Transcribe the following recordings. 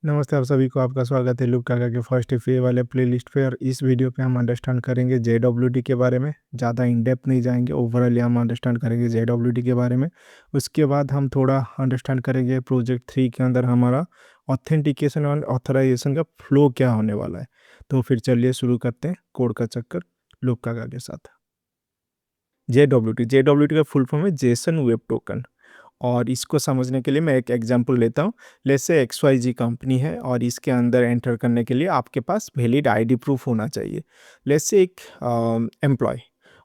नमस्ते आप सभी को, आपका स्वागत है लुक काका के फर्स्ट एफ वाले प्लेलिस्ट पे। और इस वीडियो पे हम अंडरस्टैंड करेंगे JWT के बारे में। ज़्यादा इन डेप्थ नहीं जाएंगे, ओवरऑल हम अंडरस्टैंड करेंगे JWT के बारे में। उसके बाद हम थोड़ा अंडरस्टैंड करेंगे प्रोजेक्ट 3 के अंदर हमारा ऑथेंटिकेशन और ऑथराइजेशन का फ्लो क्या होने वाला है। तो फिर चलिए शुरू करते हैं कोड का चक्कर लुक काका के साथ। JWT का फुल फॉर्म है जेसन वेब टोकन। और इसको समझने के लिए मैं एक एग्जांपल लेता हूँ। जैसे XYZ कंपनी है और इसके अंदर एंटर करने के लिए आपके पास वैलिड आईडी प्रूफ होना चाहिए। जैसे एक एम्प्लॉय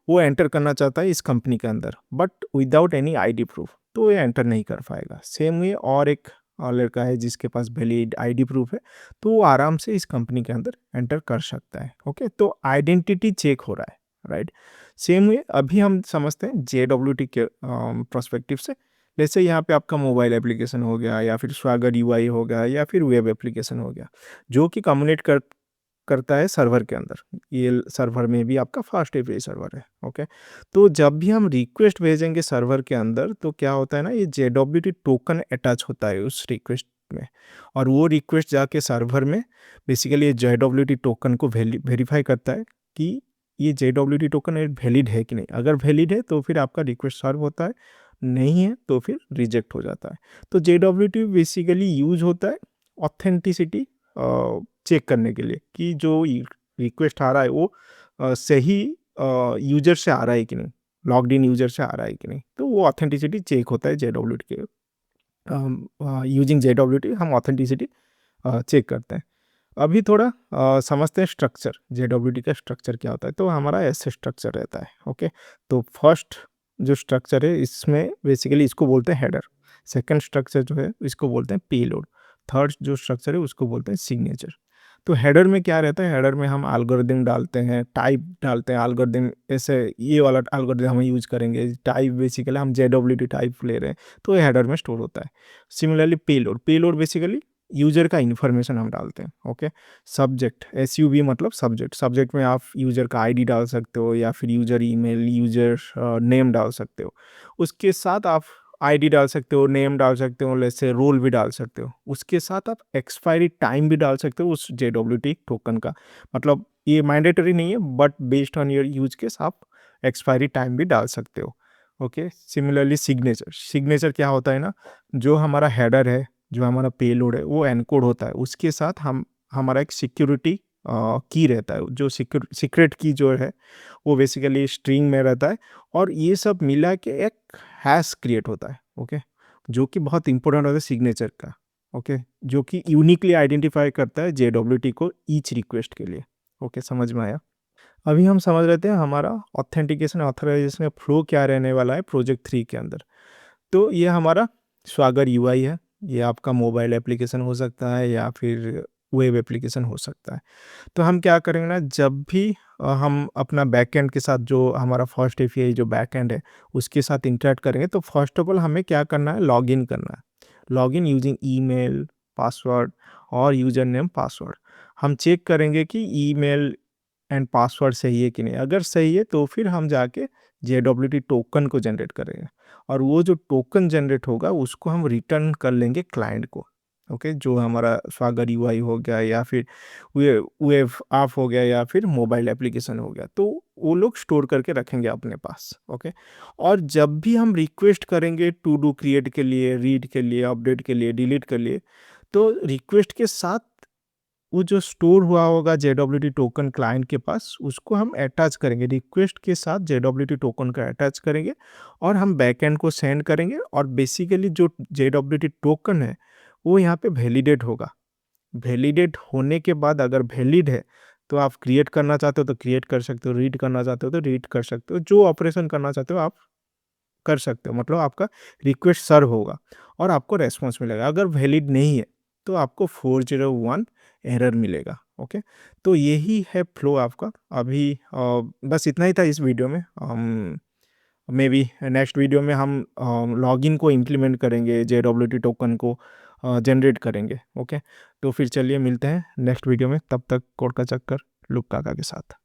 वो एंटर करना चाहता है इस कंपनी के अंदर, but without any ID proof, तो ये एंटर नहीं कर पाएगा। सेम वे और एक लड़का है जिसके पास वैलिड आईडी प्रूफ है, तो वो आराम से इस कंपनी के अंदर एंटर कर सकता है। ओके, तो आइडेंटिटी चेक हो रहा है, राइट। सेम वे अभी हम समझते हैं JWT के प्रोस्पेक्टिव से। जैसे यहाँ पे आपका मोबाइल एप्लीकेशन हो गया, या फिर स्वागर यूआई हो गया, या फिर वेब एप्लीकेशन हो गया, जो कि कम्युनिकेट करता है सर्वर के अंदर। ये सर्वर में भी आपका फास्ट एपीआई सर्वर है। ओके, तो जब भी हम रिक्वेस्ट भेजेंगे सर्वर के अंदर, तो क्या होता है ना, ये JWT टोकन अटैच होता है उस रिक्वेस्ट में। और वो रिक्वेस्ट जाके सर्वर में बेसिकली ये JWT टोकन को वेरीफाई करता है कि ये JWT टोकन वैलिड है कि नहीं। अगर वैलिड है तो फिर आपका रिक्वेस्ट सर्व होता है, नहीं है तो फिर रिजेक्ट हो जाता है। तो JWT बेसिकली यूज होता है ऑथेंटिसिटी चेक करने के लिए कि जो रिक्वेस्ट आ रहा है वो सही यूजर से आ रहा है कि नहीं, लॉग्ड इन यूजर से आ रहा है कि नहीं। तो वो ऑथेंटिसिटी चेक होता है JWT के। यूजिंग JWT हम ऑथेंटिसिटी चेक करते हैं। अभी थोड़ा समझते हैं स्ट्रक्चर, JWT का स्ट्रक्चर क्या होता है। तो हमारा ऐसे स्ट्रक्चर रहता है। ओके, तो फर्स्ट जो स्ट्रक्चर है इसमें बेसिकली इसको बोलते हैं हेडर। सेकंड स्ट्रक्चर जो है इसको बोलते हैं पेलोड। थर्ड जो स्ट्रक्चर है उसको बोलते हैं सिग्नेचर। तो हेडर में क्या रहता है, हेडर में हम एल्गोरिदम डालते हैं, टाइप डालते हैं। एल्गोरिदम ऐसे ये वाला एल्गोरिदम हम यूज करेंगे। टाइप बेसिकली हम JWT टाइप ले रहे हैं, तो ये हेडर में स्टोर होता है। सिमिलरली पेलोड बेसिकली यूजर का इन्फॉर्मेशन हम डालते हैं। ओके, सब्जेक्ट SUB मतलब सब्जेक्ट में आप यूजर का आईडी डाल सकते हो, या फिर यूजर ईमेल, यूजर नेम डाल सकते हो। उसके साथ आप आईडी डाल सकते हो, नेम डाल सकते हो, जैसे रोल भी डाल सकते हो। उसके साथ आप एक्सपायरी टाइम भी डाल सकते हो उस JWT टोकन का। मतलब ये मैंडेटरी नहीं है, but based on your use case आप एक्सपायरी टाइम भी डाल सकते हो। ओके, सिमिलरली सिग्नेचर क्या होता है ना, जो हमारा हेडर है, जो हमारा पेलोड है, वो एनकोड होता है। उसके साथ हमारा एक सिक्योरिटी की रहता है, जो सीक्रेट की जो है वो बेसिकली स्ट्रिंग में रहता है। और ये सब मिला के एक हैश क्रिएट होता है। ओके, जो कि बहुत इंपॉर्टेंट होता है सिग्नेचर का। ओके, जो कि यूनिकली आइडेंटिफाई करता है JWT को ईच रिक्वेस्ट के लिए। ओके, समझ में आया। अभी हम समझ लेते हैं हमारा ऑथेंटिकेशन ऑथराइजेशन का फ्लो क्या रहने वाला है प्रोजेक्ट 3 के अंदर। तो ये हमारा स्वागर यूआई है। ये आपका मोबाइल एप्लीकेशन हो सकता है, या फिर वेब एप्लीकेशन हो सकता है। तो हम क्या करेंगे ना, जब भी हम अपना बैकएंड के साथ, जो हमारा फर्स्ट एपीआई जो बैकएंड है उसके साथ इंटरेक्ट करेंगे, तो फर्स्ट ऑफ ऑल हमें क्या करना है, लॉगिन करना है। लॉगिन यूजिंग ईमेल, पासवर्ड और यूजर नेम पासवर्ड। हम चेक करेंगे कि ईमेल एंड पासवर्ड सही है कि नहीं। अगर सही है तो फिर हम जाके JWT टोकन को जनरेट करेंगे, और वो जो टोकन जनरेट होगा उसको हम रिटर्न कर लेंगे क्लाइंट को। ओके, जो हमारा स्वागर यूआई हो गया, या फिर वेब ऐप हो गया, या फिर मोबाइल एप्लीकेशन हो गया, तो वो लोग स्टोर करके रखेंगे अपने पास। ओके, और जब भी हम रिक्वेस्ट करेंगे टू डू क्रिएट के लिए, रीड के लिए, अपडेट के लिए, डिलीट के लिए, तो रिक्वेस्ट के साथ वो जो स्टोर हुआ होगा JWT टोकन क्लाइंट के पास, उसको हम अटैच करेंगे। रिक्वेस्ट के साथ JWT टोकन का अटैच करेंगे, और हम बैकएंड को सेंड करेंगे। और बेसिकली जो JWT टोकन है वो यहाँ पे वैलिडेट होगा। वैलिडेट होने के बाद अगर वैलिड है तो आप क्रिएट करना चाहते हो तो क्रिएट कर सकते हो, रीड करना चाहते हो तो रीड कर सकते हो, जो ऑपरेशन करना चाहते हो आप कर सकते हो। मतलब आपका रिक्वेस्ट सर्व होगा और आपको रेस्पॉन्स मिलेगा। अगर वैलिड नहीं है तो आपको 401 एरर मिलेगा। ओके, तो यही है फ्लो आपका। अभी बस इतना ही था इस वीडियो में। मे बी नेक्स्ट वीडियो में हम लॉगिन को इम्प्लीमेंट करेंगे, JWT टोकन को जनरेट करेंगे। ओके, तो फिर चलिए मिलते हैं नेक्स्ट वीडियो में। तब तक कोड का चक्कर लुक काका के साथ।